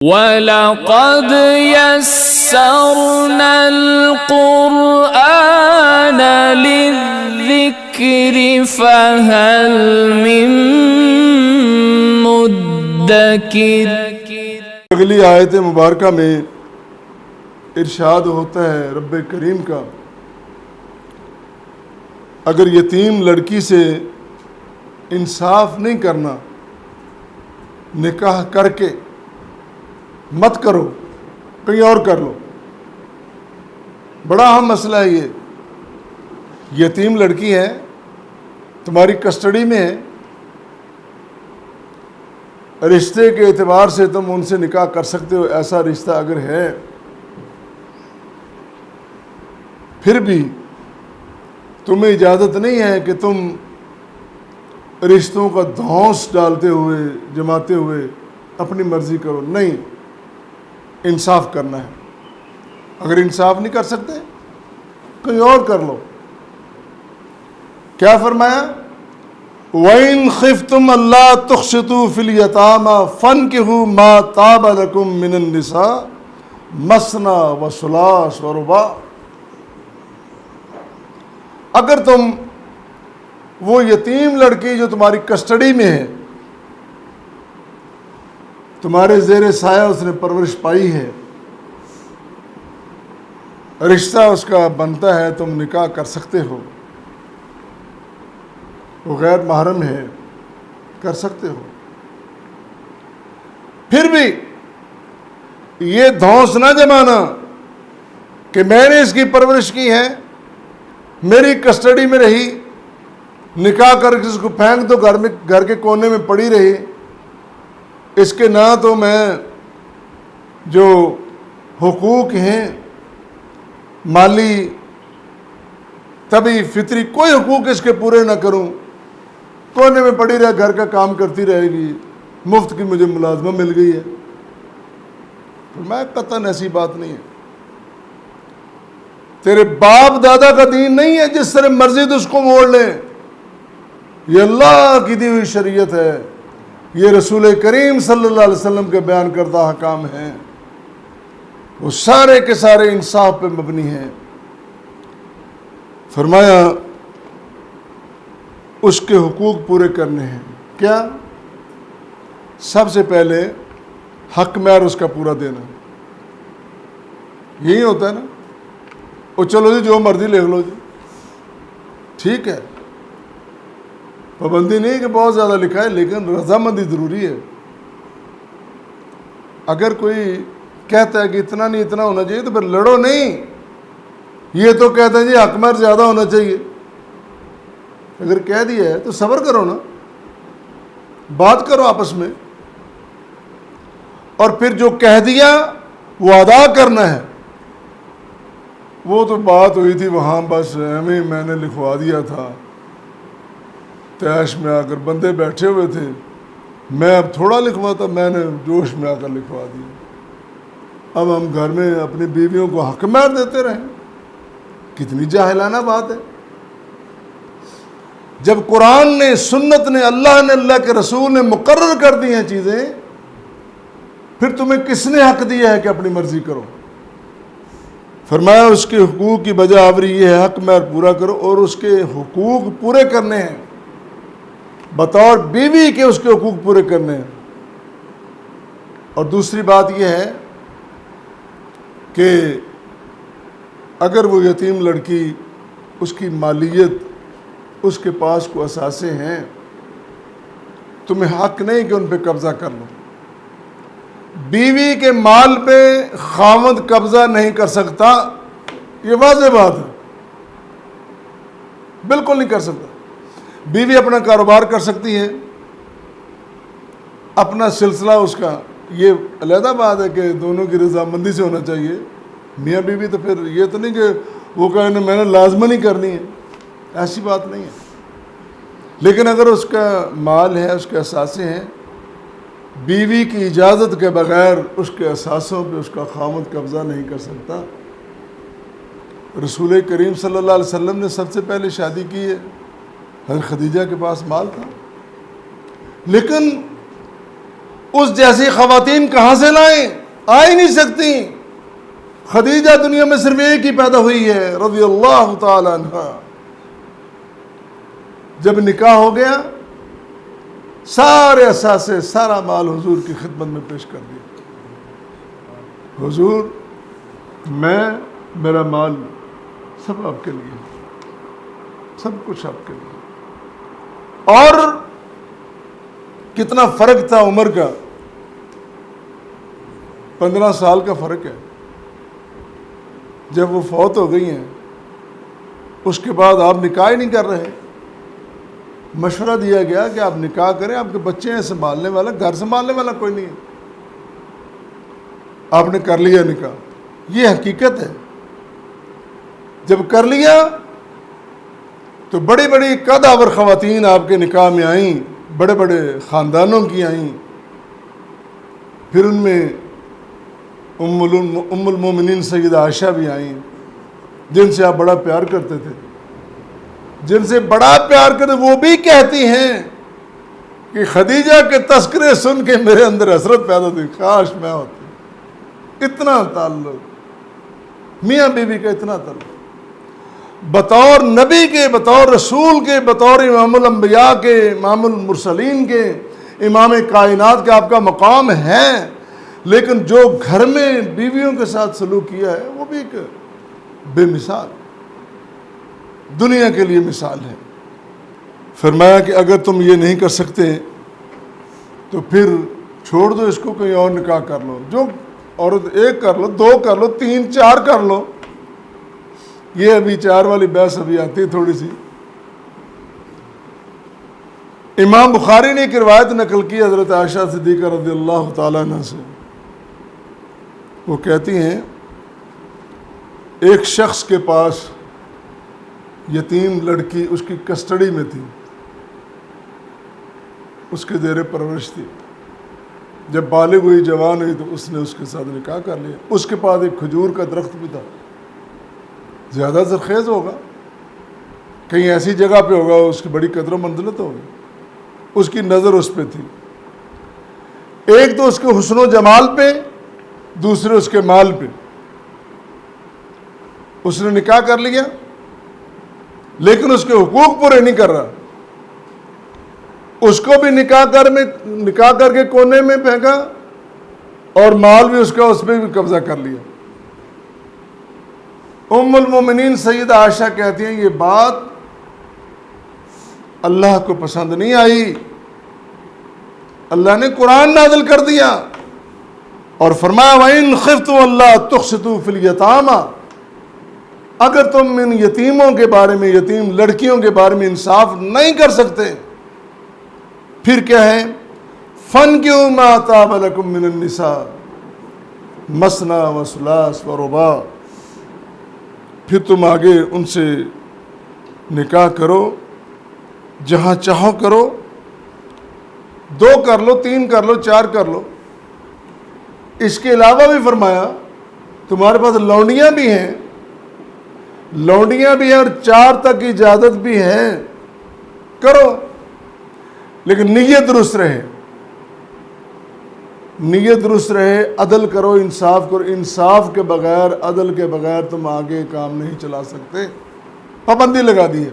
وَلَقَدْ يَسَّرْنَا الْقُرْآنَ لِلذِّكْرِ فَهَلْ مِن مُدَّكِرٍ۔ اگلی آیت مبارکہ میں ارشاد ہوتا ہے رب کریم کا، اگر یتیم لڑکی سے انصاف نہیں کرنا، نکاح کر کے مت کرو، کہیں اور کر لو۔ بڑا اہم مسئلہ ہے یہ۔ یتیم لڑکی ہے، تمہاری کسٹڈی میں ہے، رشتے کے اعتبار سے تم ان سے نکاح کر سکتے ہو، ایسا رشتہ اگر ہے، پھر بھی تمہیں اجازت نہیں ہے کہ تم رشتوں کا دھونس ڈالتے ہوئے، جماتے ہوئے اپنی مرضی کرو۔ نہیں، انصاف کرنا ہے۔ اگر انصاف نہیں کر سکتے، کہیں اور کر لو۔ کیا فرمایا؟ وَإِنْ خِفْتُمْ أَلَّا تُقْسِطُوا فِي الْيَتَامَى فَانكِحُوا مَا طَابَ لَكُم مِّنَ النِّسَاءِ مَثْنَىٰ وَثُلَاثَ وَرُبَاعَ۔ اگر تم وہ یتیم لڑکی جو تمہاری کسٹڈی میں ہے، تمہارے زیر سایہ اس نے پرورش پائی ہے، رشتہ اس کا بنتا ہے، تم نکاح کر سکتے ہو، وہ غیر محرم ہے، کر سکتے ہو۔ پھر بھی یہ دھونس نہ جمانا کہ میں نے اس کی پرورش کی ہے، میری کسٹڈی میں رہی، نکاح کر کے اس کو پھینک دو، گھر کے کونے میں پڑی رہی، اس کے نہ تو میں جو حقوق ہیں مالی، طبی، فطری، کوئی حقوق اس کے پورے نہ کروں، کونے میں پڑی رہے، گھر کا کام کرتی رہے گی، مفت کی مجھے ملازمہ مل گئی ہے۔ میں قطعاً ایسی بات نہیں ہے۔ تیرے باپ دادا کا دین نہیں ہے جس طرح مرضی تو اس کو موڑ لیں۔ یہ اللہ کی دی ہوئی شریعت ہے، یہ رسول کریم صلی اللہ علیہ وسلم کے بیان کردہ احکام ہیں، وہ سارے کے سارے انصاف پہ مبنی ہیں۔ فرمایا اس کے حقوق پورے کرنے ہیں۔ کیا؟ سب سے پہلے حق مہر اس کا پورا دینا۔ یہی ہوتا ہے نا، وہ چلو جی جو مرضی لکھ لو جی، ٹھیک ہے، پابندی نہیں کہ بہت زیادہ لکھا ہے، لیکن رضامندی ضروری ہے۔ اگر کوئی کہتا ہے کہ اتنا نہیں اتنا ہونا چاہیے تو پھر لڑو نہیں۔ یہ تو کہتا ہے جی حق مہر زیادہ ہونا چاہیے، اگر کہہ دیا ہے تو صبر کرو نا، بات کرو آپس میں، اور پھر جو کہہ دیا وہ ادا کرنا ہے۔ وہ تو بات ہوئی تھی وہاں، بس ایویں میں نے لکھوا دیا تھا، تیش میں آ کر بندے بیٹھے ہوئے تھے، میں اب تھوڑا لکھواتا، میں نے جوش میں آ کر لکھوا دیا۔ اب ہم گھر میں اپنی بیویوں کو حق مہر دیتے رہیں، کتنی جاہلانہ بات ہے۔ جب قرآن نے، سنت نے، اللہ نے، اللہ کے رسول نے مقرر کر دی ہیں چیزیں، پھر تمہیں کس نے حق دیا ہے کہ اپنی مرضی کرو؟ فرمایا اس کے حقوق کی بجا آوری یہ ہے، حق مہر پورا کرو، اور اس کے حقوق پورے کرنے ہیں، بطور بیوی کے اس کے حقوق پورے کرنے ہیں۔ اور دوسری بات یہ ہے کہ اگر وہ یتیم لڑکی، اس کی مالیت، اس کے پاس کوئی اثاثے ہیں، تمہیں حق نہیں کہ ان پہ قبضہ کر لو۔ بیوی کے مال پہ خاوند قبضہ نہیں کر سکتا، یہ واضح بات ہے، بالکل نہیں کر سکتا۔ بیوی اپنا کاروبار کر سکتی ہے، اپنا سلسلہ اس کا، یہ علیحدہ بات ہے کہ دونوں کی رضامندی سے ہونا چاہیے۔ میاں بیوی تو پھر یہ تو نہیں کہ وہ کہنے میں نے لازمن ہی کرنی ہے، ایسی بات نہیں ہے۔ لیکن اگر اس کا مال ہے، اس کے اثاثے ہیں، بیوی کی اجازت کے بغیر اس کے اثاثوں پہ اس کا خاوند قبضہ نہیں کر سکتا۔ رسول کریم صلی اللہ علیہ وسلم نے سب سے پہلے شادی کی ہے، حضرت خدیجہ کے پاس مال تھا، لیکن اس جیسی خواتین کہاں سے لائیں؟ آ ہی نہیں سکتی۔ خدیجہ دنیا میں صرف ایک ہی پیدا ہوئی ہے رضی اللہ تعالی عنہ۔ جب نکاح ہو گیا سارے اثاثے سارا مال حضور کی خدمت میں پیش کر دیا۔ حضور میرا مال سب آپ کے لیے، سب کچھ آپ کے لیے۔ اور کتنا فرق تھا عمر کا، 15 سال کا فرق ہے۔ جب وہ فوت ہو گئی ہیں اس کے بعد آپ نکاح ہی نہیں کر رہے۔ مشورہ دیا گیا کہ آپ نکاح کریں، آپ کے بچے ہیں سنبھالنے والا، گھر سنبھالنے والا کوئی نہیں ہے۔ آپ نے کر لیا نکاح، یہ حقیقت ہے۔ جب کر لیا تو بڑی بڑی قدآور خواتین آپ کے نکاح میں آئیں، بڑے بڑے خاندانوں کی آئیں۔ پھر ان میں ام المومنین سیدہ عائشہ بھی آئیں، جن سے آپ بڑا پیار کرتے تھے، جن سے بڑا پیار کرتے، وہ بھی کہتی ہیں کہ خدیجہ کے تذکرے سن کے میرے اندر حسرت پیدا ہوئی، کاش میں ہوتی۔ اتنا تعلق میاں بیوی کا، اتنا تعلق بطور نبی کے، بطور رسول کے، بطور امام الانبیاء کے، امام المرسلین کے، امام کائنات کا آپ کا مقام ہے، لیکن جو گھر میں بیویوں کے ساتھ سلوک کیا ہے وہ بھی ایک بے مثال، دنیا کے لیے مثال ہے۔ فرمایا کہ اگر تم یہ نہیں کر سکتے تو پھر چھوڑ دو اس کو، کہیں اور نکاح کر لو، جو عورت ایک کر لو، 2 کر لو، 3 4 کر لو۔ یہ ابھی 4 والی بحث ابھی آتی ہے تھوڑی سی۔ امام بخاری نے ایک روایت نقل کی حضرت عائشہ صدیقہ رضی اللہ تعالیٰ عنہ سے، وہ کہتی ہیں ایک شخص کے پاس یتیم لڑکی اس کی کسٹڈی میں تھی، اس کے زیر پرورش تھی۔ جب بالغ ہوئی، جوان ہوئی، تو اس نے اس کے ساتھ نکاح کر لیا۔ اس کے پاس ایک کھجور کا درخت بھی تھا، زیادہ زرخیز ہوگا، کہیں ایسی جگہ پہ ہوگا اس کی بڑی قدر و منزلت ہوگی۔ اس کی نظر اس پہ تھی، ایک تو اس کے حسن و جمال پہ، دوسرے اس کے مال پہ۔ اس نے نکاح کر لیا لیکن اس کے حقوق پورے نہیں کر رہا، اس کو بھی نکاح کر کے کونے میں پھینکا اور مال بھی اس کا، اس پہ بھی قبضہ کر لیا۔ ام المومنین سیدہ عائشہ کہتی ہیں یہ بات اللہ کو پسند نہیں آئی، اللہ نے قرآن نازل کر دیا اور فرمایا وَإِنْ خِفْتُمْ أَلَّا تُقْسِطُوا فِي الْيَتَامَى، اگر تم ان یتیموں کے بارے میں، یتیم لڑکیوں کے بارے میں انصاف نہیں کر سکتے، پھر کیا ہے؟ فَانْكِحُوا مَا طَابَ لَكُم مِّنَ النِّسَاءِ مَثْنَىٰ وَثُلَاثَ وَرُبَاعَ، پھر تم آگے ان سے نکاح کرو، جہاں چاہو کرو، 2 کر لو، 3 کر لو، 4 کر لو۔ اس کے علاوہ بھی فرمایا تمہارے پاس لونڈیاں بھی ہیں، اور 4 تک کی اجازت بھی ہے، کرو، لیکن نیت درست رہے، نیت درست رہے، عدل کرو، انصاف کرو۔ انصاف کے بغیر، عدل کے بغیر تم آگے کام نہیں چلا سکتے، پابندی لگا دی ہے۔